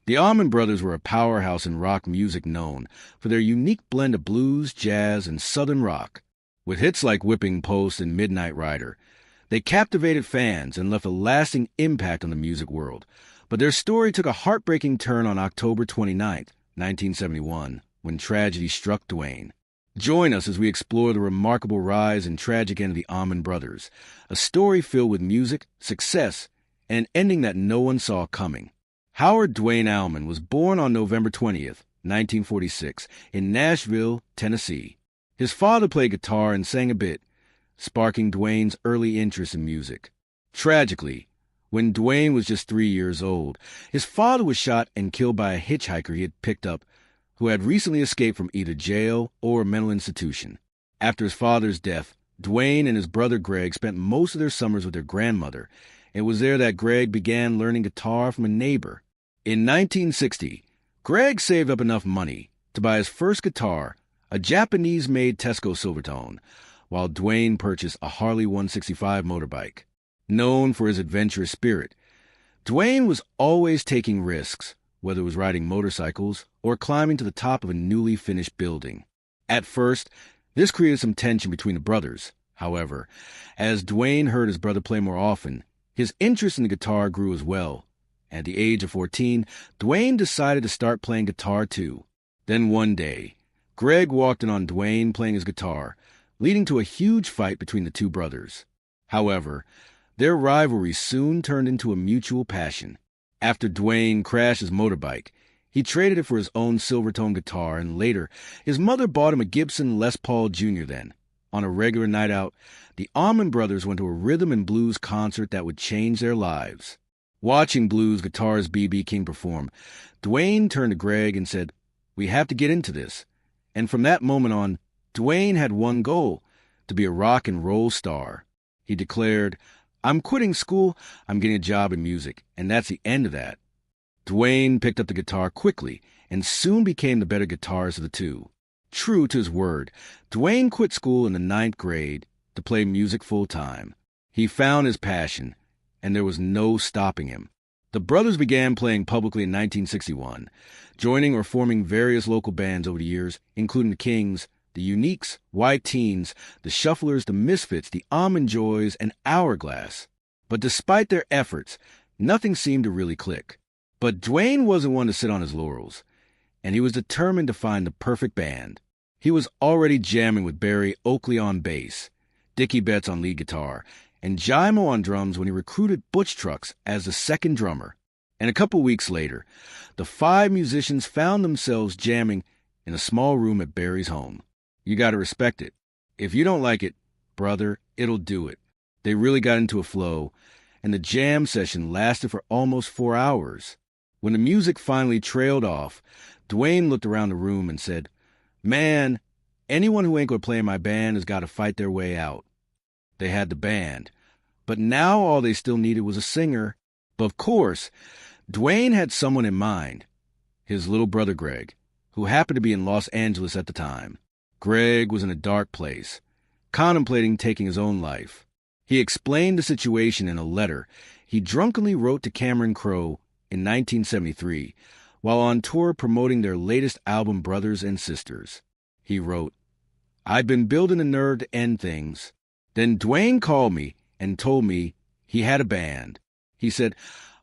The Allman Brothers were a powerhouse in rock music known for their unique blend of blues, jazz, and southern rock. With hits like Whipping Post and Midnight Rider, they captivated fans and left a lasting impact on the music world. But their story took a heartbreaking turn on October 29, 1971, when tragedy struck Duane. Join us as we explore the remarkable rise and tragic end of the Allman Brothers, a story filled with music, success, and an ending that no one saw coming. Howard Duane Allman was born on November 20th, 1946, in Nashville, Tennessee. His father played guitar and sang a bit, sparking Duane's early interest in music. Tragically, when Duane was just 3 years old, his father was shot and killed by a hitchhiker he had picked up who had recently escaped from either jail or a mental institution. After his father's death, Duane and his brother Greg spent most of their summers with their grandmother. It was there that Greg began learning guitar from a neighbor. In 1960, Greg saved up enough money to buy his first guitar, a Japanese-made Tesco Silvertone, while Duane purchased a Harley 165 motorbike. Known for his adventurous spirit, Duane was always taking risks, whether it was riding motorcycles or climbing to the top of a newly finished building. At first, this created some tension between the brothers. However, as Duane heard his brother play more often, his interest in the guitar grew as well. At the age of 14, Duane decided to start playing guitar too. Then one day, Greg walked in on Duane playing his guitar, leading to a huge fight between the two brothers. However, their rivalry soon turned into a mutual passion. After Duane crashed his motorbike, he traded it for his own Silvertone guitar, and later, his mother bought him a Gibson Les Paul Jr. then. On a regular night out, the Allman Brothers went to a rhythm and blues concert that would change their lives. Watching blues guitarist B.B. King perform, Duane turned to Greg and said, "We have to get into this." And from that moment on, Duane had one goal, to be a rock and roll star. He declared, "I'm quitting school, I'm getting a job in music, and that's the end of that." Duane picked up the guitar quickly and soon became the better guitarist of the two. True to his word, Duane quit school in the 9th grade to play music full-time. He found his passion, and there was no stopping him. The brothers began playing publicly in 1961, joining or forming various local bands over the years, including the Kings, the Uniques, White Teens, the Shufflers, the Misfits, the Almond Joys, and Hourglass. But despite their efforts, nothing seemed to really click. But Duane wasn't one to sit on his laurels, and he was determined to find the perfect band. He was already jamming with Barry Oakley on bass, Dickie Betts on lead guitar, and Jimo on drums when he recruited Butch Trucks as the second drummer. And a couple weeks later, the 5 musicians found themselves jamming in a small room at Barry's home. You gotta respect it. If you don't like it, brother, it'll do it. They really got into a flow, and the jam session lasted for almost 4 hours. When the music finally trailed off, Duane looked around the room and said, "Man, anyone who ain't gonna play in my band has got to fight their way out." They had the band, but now all they still needed was a singer. But of course, Duane had someone in mind, his little brother Greg, who happened to be in Los Angeles at the time. Greg was in a dark place, contemplating taking his own life. He explained the situation in a letter he drunkenly wrote to Cameron Crowe in 1973 while on tour promoting their latest album, Brothers and Sisters. He wrote, "I've been building a nerve to end things. Then Duane called me and told me he had a band. He said,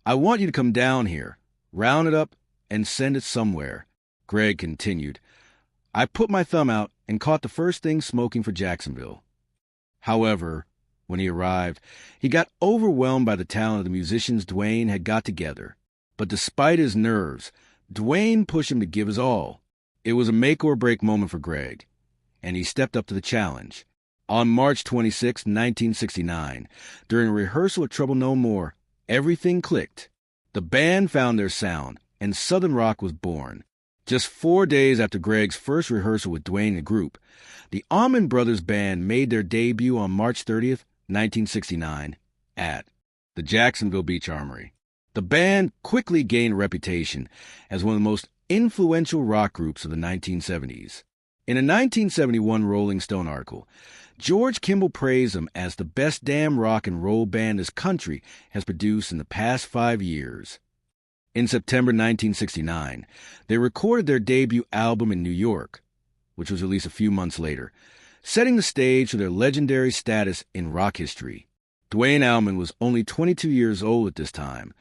'I want you to come down here, round it up, and send it somewhere.'" Greg continued, "I put my thumb out and caught the first thing smoking for Jacksonville." However, when he arrived, he got overwhelmed by the talent of the musicians Duane had got together. But despite his nerves, Duane pushed him to give his all. It was a make-or-break moment for Greg, and he stepped up to the challenge. On March 26, 1969, during a rehearsal at Trouble No More, everything clicked. The band found their sound, and Southern rock was born. Just 4 days after Greg's first rehearsal with Duane and the group, the Allman Brothers Band made their debut on March 30th, 1969, at the Jacksonville Beach Armory. The band quickly gained a reputation as one of the most influential rock groups of the 1970s. In a 1971 Rolling Stone article, George Kimball praised them as the best damn rock and roll band this country has produced in the past 5 years. In September 1969, they recorded their debut album in New York, which was released a few months later, setting the stage for their legendary status in rock history. Duane Allman was only 22 years old at this time,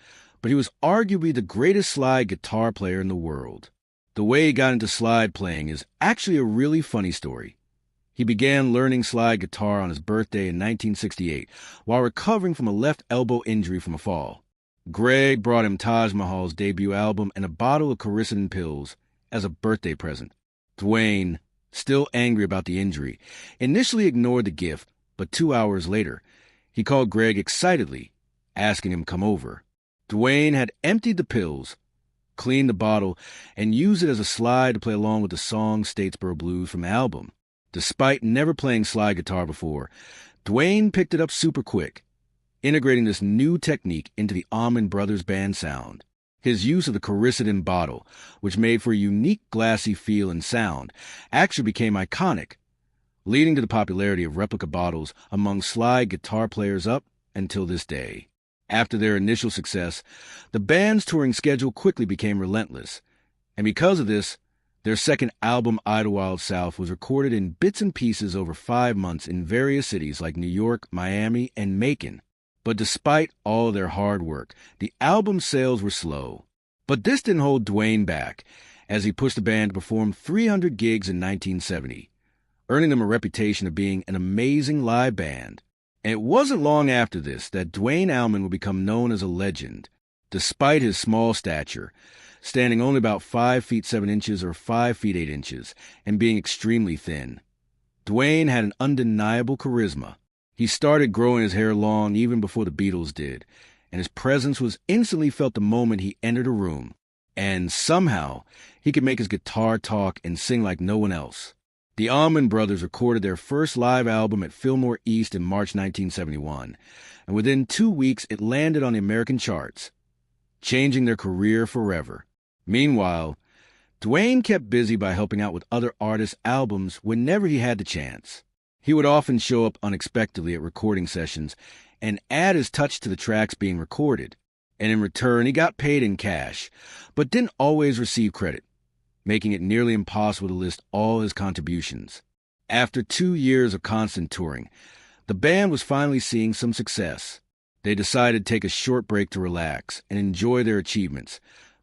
but he was arguably the greatest slide guitar player in the world. The way he got into slide playing is actually a really funny story. He began learning slide guitar on his birthday in 1968 while recovering from a left elbow injury from a fall. Greg brought him Taj Mahal's debut album and a bottle of quercetin pills as a birthday present. Duane, still angry about the injury, initially ignored the gift, but 2 hours later, he called Greg excitedly, asking him to come over. Duane had emptied the pills, cleaned the bottle, and used it as a slide to play along with the song Statesboro Blues from the album. Despite never playing slide guitar before, Duane picked it up super quick, integrating this new technique into the Allman Brothers Band sound. His use of the quercetin bottle, which made for a unique glassy feel and sound, actually became iconic, leading to the popularity of replica bottles among slide guitar players up until this day. After their initial success, the band's touring schedule quickly became relentless, and because of this, their second album, Idlewild South, was recorded in bits and pieces over 5 months in various cities like New York, Miami, and Macon. But despite all their hard work, the album sales were slow. But this didn't hold Duane back, as he pushed the band to perform 300 gigs in 1970, earning them a reputation of being an amazing live band. And it wasn't long after this that Duane Allman would become known as a legend. Despite his small stature, standing only about 5 feet 7 inches or 5 feet 8 inches, and being extremely thin, Duane had an undeniable charisma. He started growing his hair long even before the Beatles did, and his presence was instantly felt the moment he entered a room. And somehow, he could make his guitar talk and sing like no one else. The Allman Brothers recorded their first live album at Fillmore East in March 1971, and within 2 weeks it landed on the American charts, changing their career forever. Meanwhile, Duane kept busy by helping out with other artists' albums whenever he had the chance. He would often show up unexpectedly at recording sessions and add his touch to the tracks being recorded, and in return he got paid in cash, but didn't always receive credit, making it nearly impossible to list all his contributions. After 2 years of constant touring, the band was finally seeing some success. They decided to take a short break to relax and enjoy their achievements.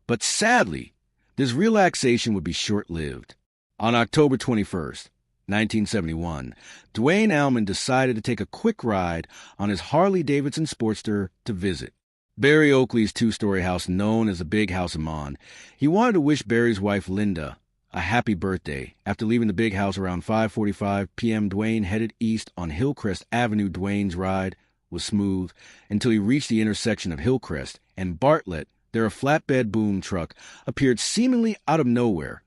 But sadly, this relaxation would be short-lived. On October 21st, 1971, Duane Allman decided to take a quick ride on his Harley-Davidson Sportster to visit Barry Oakley's 2-story house known as the Big House of Mon. He wanted to wish Barry's wife, Linda, a happy birthday. After leaving the big house around 5:45 p.m., Duane headed east on Hillcrest Avenue. Duane's ride was smooth until he reached the intersection of Hillcrest and Bartlett. There, a flatbed boom truck appeared seemingly out of nowhere.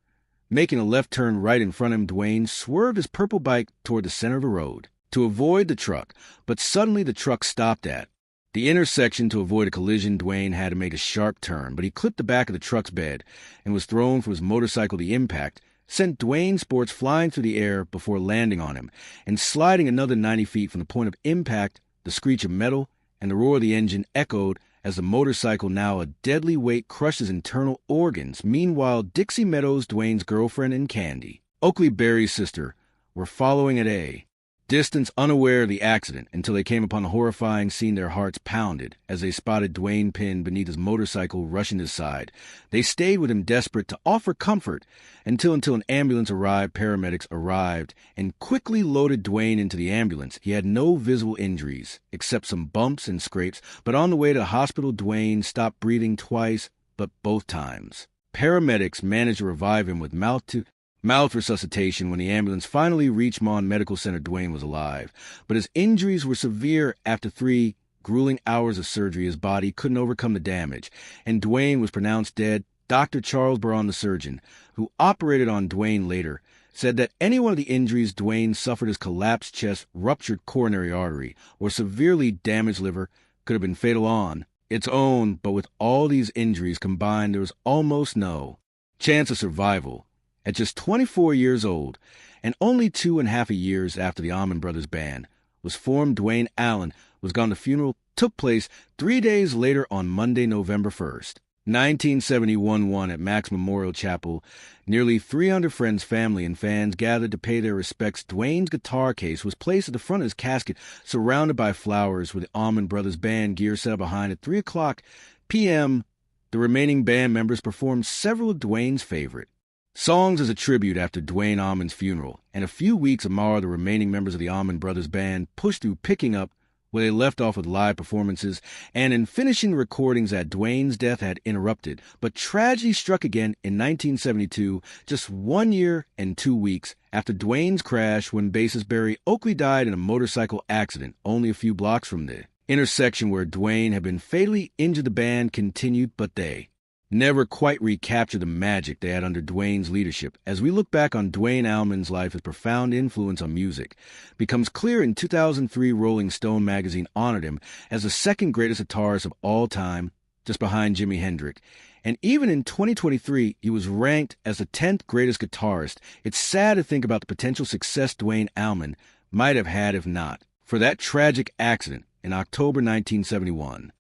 Making a left turn right in front of him, Duane swerved his purple bike toward the center of the road to avoid the truck, but suddenly the truck stopped at the intersection. To avoid a collision, Duane had to make a sharp turn, but he clipped the back of the truck's bed and was thrown from his motorcycle. The impact sent Duane's Sports flying through the air before landing on him and sliding another 90 feet from the point of impact. The screech of metal and the roar of the engine echoed as the motorcycle, now a deadly weight, crushed his internal organs. Meanwhile, Dixie Meadows, Duane's girlfriend, and Candy, Oakley Barry's sister, were following at a distance, unaware of the accident, until they came upon the horrifying scene. Their hearts pounded as they spotted Duane pinned beneath his motorcycle, rushing his side. They stayed with him, desperate to offer comfort, until an ambulance arrived. Paramedics arrived and quickly loaded Duane into the ambulance. He had no visible injuries, except some bumps and scrapes, but on the way to the hospital, Duane stopped breathing twice, but both times paramedics managed to revive him with mouth resuscitation. When the ambulance finally reached Mon Medical Center, Duane was alive, but his injuries were severe. After 3 grueling hours of surgery, his body couldn't overcome the damage, and Duane was pronounced dead. Dr. Charles Braun, the surgeon, who operated on Duane later, said that any one of the injuries Duane suffered, his collapsed chest, ruptured coronary artery, or severely damaged liver, could have been fatal on its own, but with all these injuries combined, there was almost no chance of survival. At just 24 years old, and only 2.5 years after the Allman Brothers Band was formed, Duane Allman was gone. The funeral took place 3 days later on Monday, November 1st. 1971 at Max Memorial Chapel, nearly 300 friends, family, and fans gathered to pay their respects. Duane's guitar case was placed at the front of his casket, surrounded by flowers, with the Allman Brothers Band gear set up behind. At 3 o'clock p.m., the remaining band members performed several of Duane's favorite songs as a tribute after Duane Allman's funeral, and a few weeks more, the remaining members of the Allman Brothers Band pushed through, picking up where they left off with live performances, and in finishing recordings that Duane's death had interrupted. But tragedy struck again in 1972, just 1 year and 2 weeks after Duane's crash, when bassist Barry Oakley died in a motorcycle accident only a few blocks from the intersection where Duane had been fatally injured. The band continued, but they never quite recaptured the magic they had under Duane's leadership. As we look back on Duane Allman's life, his profound influence on music becomes clear. In 2003, Rolling Stone magazine honored him as the second greatest guitarist of all time, just behind Jimi Hendrix. And even in 2023, he was ranked as the 10th greatest guitarist. It's sad to think about the potential success Duane Allman might have had if not for that tragic accident in October 1971.